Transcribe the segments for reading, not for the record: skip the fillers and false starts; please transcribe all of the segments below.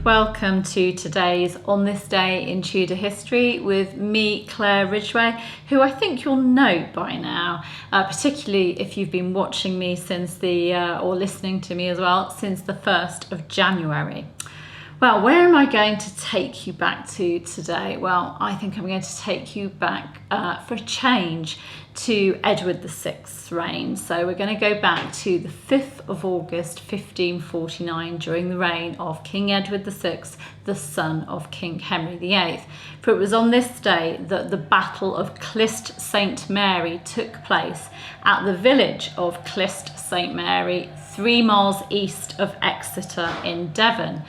welcome to today's On This Day in Tudor History with me, Claire Ridgway, who I think you'll know by now, particularly if you've been watching me since or listening to me as well, since the 1st of January. Well, where am I going to take you back to today? Well, I think I'm going to take you back for a change to Edward VI's reign. So we're going to go back to the 5th of August 1549 during the reign of King Edward VI, the son of King Henry VIII. For it was on this day that the Battle of Clyst St Mary took place at the village of Clyst St Mary, 3 miles east of Exeter in Devon.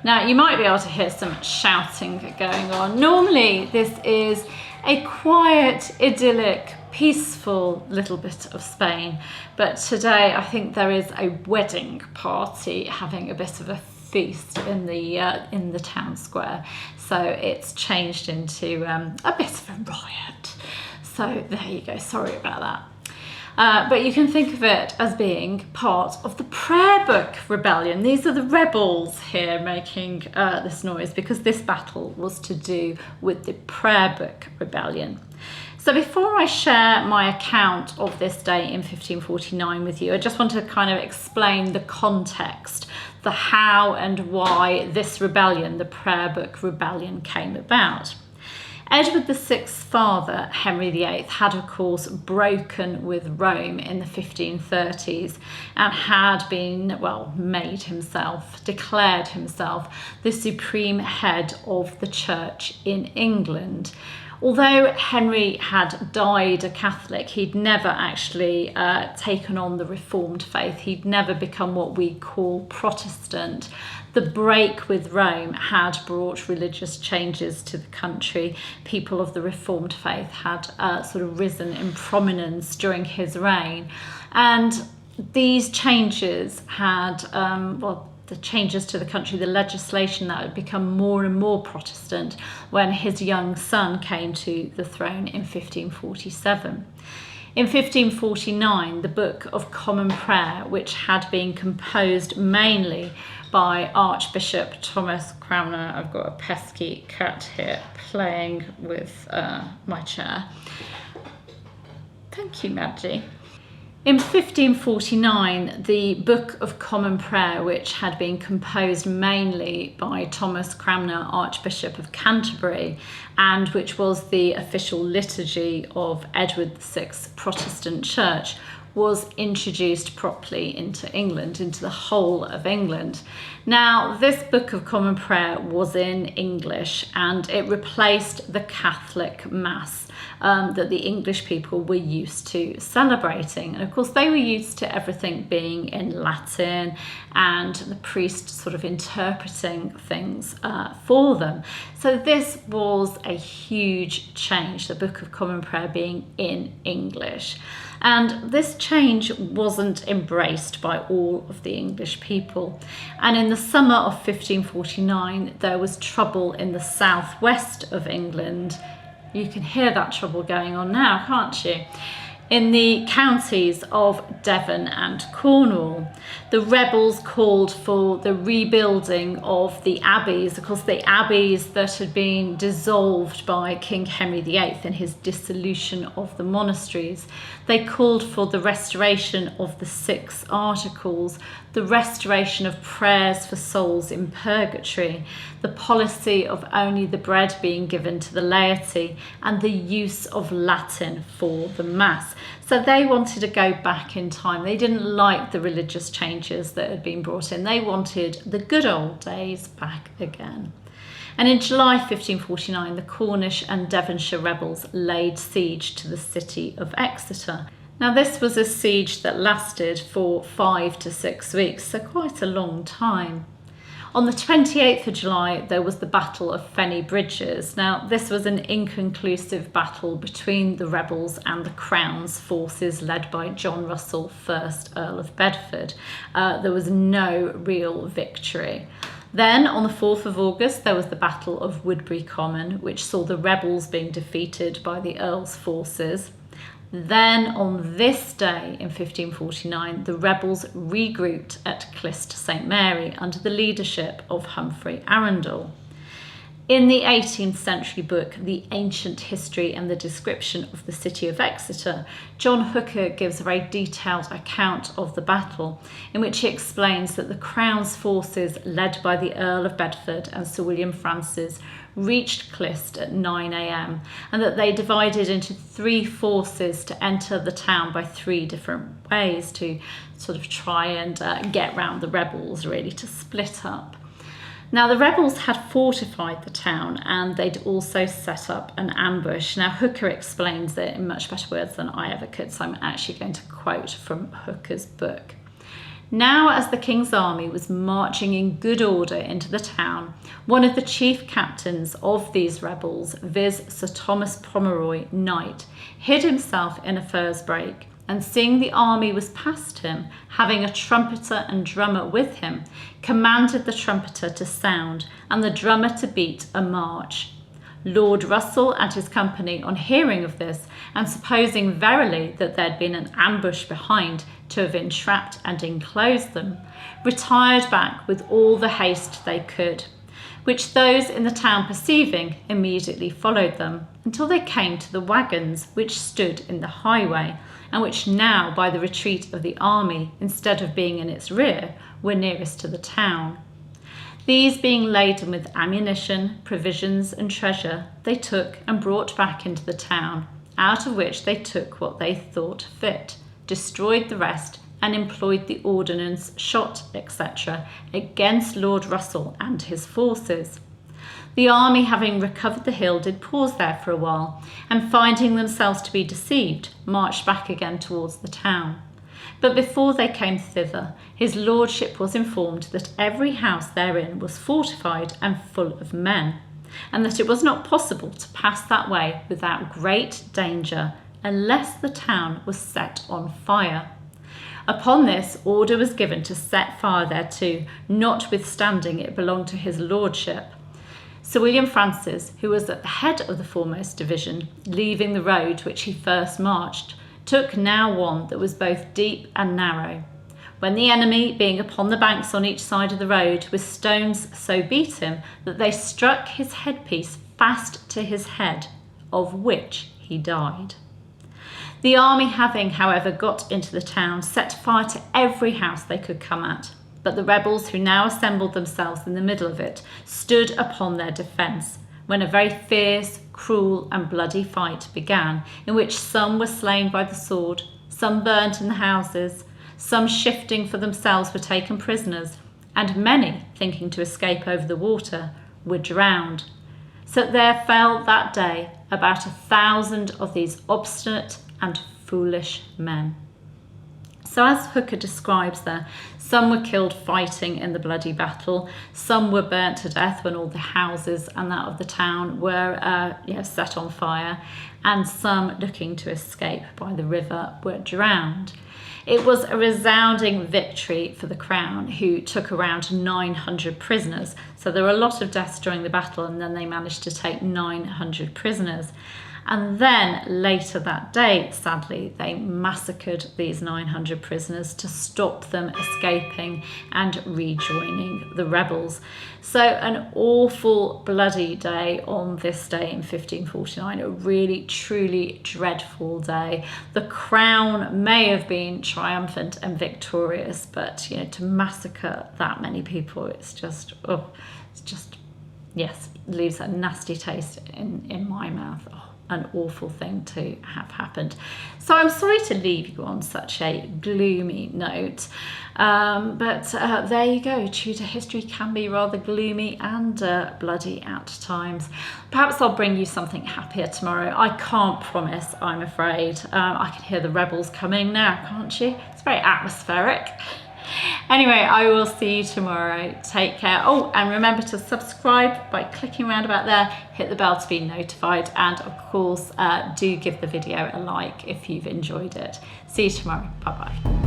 Now, you might be able to hear some shouting going on. Normally, this is a quiet, idyllic, peaceful little bit of Spain. But today, I think there is a wedding party having a bit of a feast in the town square. So it's changed into a bit of a riot. So there you go. Sorry about that. But you can think of it as being part of the Prayer Book Rebellion. These are the rebels here making this noise because this battle was to do with the Prayer Book Rebellion. So before I share my account of this day in 1549 with you, I just want to kind of explain the context, the how and why this rebellion, the Prayer Book Rebellion, came about. Edward VI's father, Henry VIII, had of course broken with Rome in the 1530s and had been, declared himself the supreme head of the church in England. Although Henry had died a Catholic, he'd never actually taken on the Reformed faith. He'd never become what we call Protestant. The break with Rome had brought religious changes to the country. People of the Reformed faith had sort of risen in prominence during his reign. And these changes had, the changes to the country, the legislation that had become more and more Protestant when his young son came to the throne in 1547. In 1549, the Book of Common Prayer, which had been composed mainly by Archbishop Thomas Cranmer — I've got a pesky cat here playing with my chair. Thank you, Maggie. In 1549, the Book of Common Prayer, which had been composed mainly by Thomas Cranmer, Archbishop of Canterbury, and which was the official liturgy of Edward VI's Protestant Church, was introduced properly into England, into the whole of England. Now, this Book of Common Prayer was in English and it replaced the Catholic Mass that the English people were used to celebrating. And of course, they were used to everything being in Latin and the priest sort of interpreting things for them. So this was a huge change, the Book of Common Prayer being in English. And this change wasn't embraced by all of the English people. And in the summer of 1549, there was trouble in the southwest of England. You can hear that trouble going on now, can't you? In the counties of Devon and Cornwall. The rebels called for the rebuilding of the abbeys, of course the abbeys that had been dissolved by King Henry VIII in his dissolution of the monasteries. They called for the restoration of the 6 articles, the restoration of prayers for souls in purgatory, the policy of only the bread being given to the laity, and the use of Latin for the Mass. So they wanted to go back in time. They didn't like the religious changes that had been brought in. They wanted the good old days back again. And in July 1549, the Cornish and Devonshire rebels laid siege to the city of Exeter. Now, this was a siege that lasted for 5 to 6 weeks, so quite a long time. On the 28th of July, there was the Battle of Fenny Bridges. Now, this was an inconclusive battle between the rebels and the Crown's forces led by John Russell, 1st Earl of Bedford. There was no real victory. Then on the 4th of August, there was the Battle of Woodbury Common, which saw the rebels being defeated by the Earl's forces. Then on this day in 1549, the rebels regrouped at Clyst St Mary under the leadership of Humphrey Arundel. In the 18th century book, The Ancient History and the Description of the City of Exeter, John Hooker gives a very detailed account of the battle, in which he explains that the Crown's forces, led by the Earl of Bedford and Sir William Francis, reached Clyst at 9 a.m. and that they divided into 3 forces to enter the town by 3 different ways to sort of try and get round the rebels, really, to split up. Now, the rebels had fortified the town and they'd also set up an ambush. Now, Hooker explains it in much better words than I ever could, so I'm actually going to quote from Hooker's book. Now, as the King's army was marching in good order into the town, one of the chief captains of these rebels, viz. Sir Thomas Pomeroy, Knight, hid himself in a furze brake, and seeing the army was past him, having a trumpeter and drummer with him, commanded the trumpeter to sound and the drummer to beat a march. Lord Russell and his company, on hearing of this, and supposing verily that there had been an ambush behind to have entrapped and enclosed them, retired back with all the haste they could, which those in the town perceiving immediately followed them, until they came to the waggons which stood in the highway, and which now, by the retreat of the army, instead of being in its rear, were nearest to the town. These being laden with ammunition, provisions, and treasure, they took and brought back into the town, out of which they took what they thought fit, destroyed the rest, and employed the ordnance, shot, etc., against Lord Russell and his forces. The army, having recovered the hill, did pause there for a while, and finding themselves to be deceived, marched back again towards the town. But before they came thither, his lordship was informed that every house therein was fortified and full of men, and that it was not possible to pass that way without great danger, unless the town was set on fire. Upon this, order was given to set fire thereto, notwithstanding it belonged to his lordship. Sir William Francis, who was at the head of the foremost division, leaving the road which he first marched, took now one that was both deep and narrow. When the enemy, being upon the banks on each side of the road, with stones so beat him that they struck his headpiece fast to his head, of which he died. The army having, however, got into the town, set fire to every house they could come at. But the rebels, who now assembled themselves in the middle of it, stood upon their defence, when a very fierce, cruel, and bloody fight began, in which some were slain by the sword, some burnt in the houses, some shifting for themselves were taken prisoners, and many, thinking to escape over the water, were drowned. So there fell that day about 1,000 of these obstinate and foolish men. So as Hooker describes there, some were killed fighting in the bloody battle, some were burnt to death when all the houses and that of the town were set on fire, and some, looking to escape by the river, were drowned. It was a resounding victory for the Crown, who took around 900 prisoners. So there were a lot of deaths during the battle, and then they managed to take 900 prisoners. And then later that day, sadly, they massacred these 900 prisoners to stop them escaping and rejoining the rebels. So an awful bloody day on this day in 1549, a really truly dreadful day. The Crown may have been triumphant and victorious, but to massacre that many people, yes, leaves a nasty taste in my mouth. An awful thing to have happened. So I'm sorry to leave you on such a gloomy note, but there you go. Tudor history can be rather gloomy and bloody at times. Perhaps I'll bring you something happier tomorrow. I can't promise, I'm afraid. I can hear the rebels coming now, can't you? It's very atmospheric. Anyway, I will see you tomorrow. Take care. Oh, and remember to subscribe by clicking around about there, hit the bell to be notified, and of course, do give the video a like if you've enjoyed it. See you tomorrow. Bye-bye.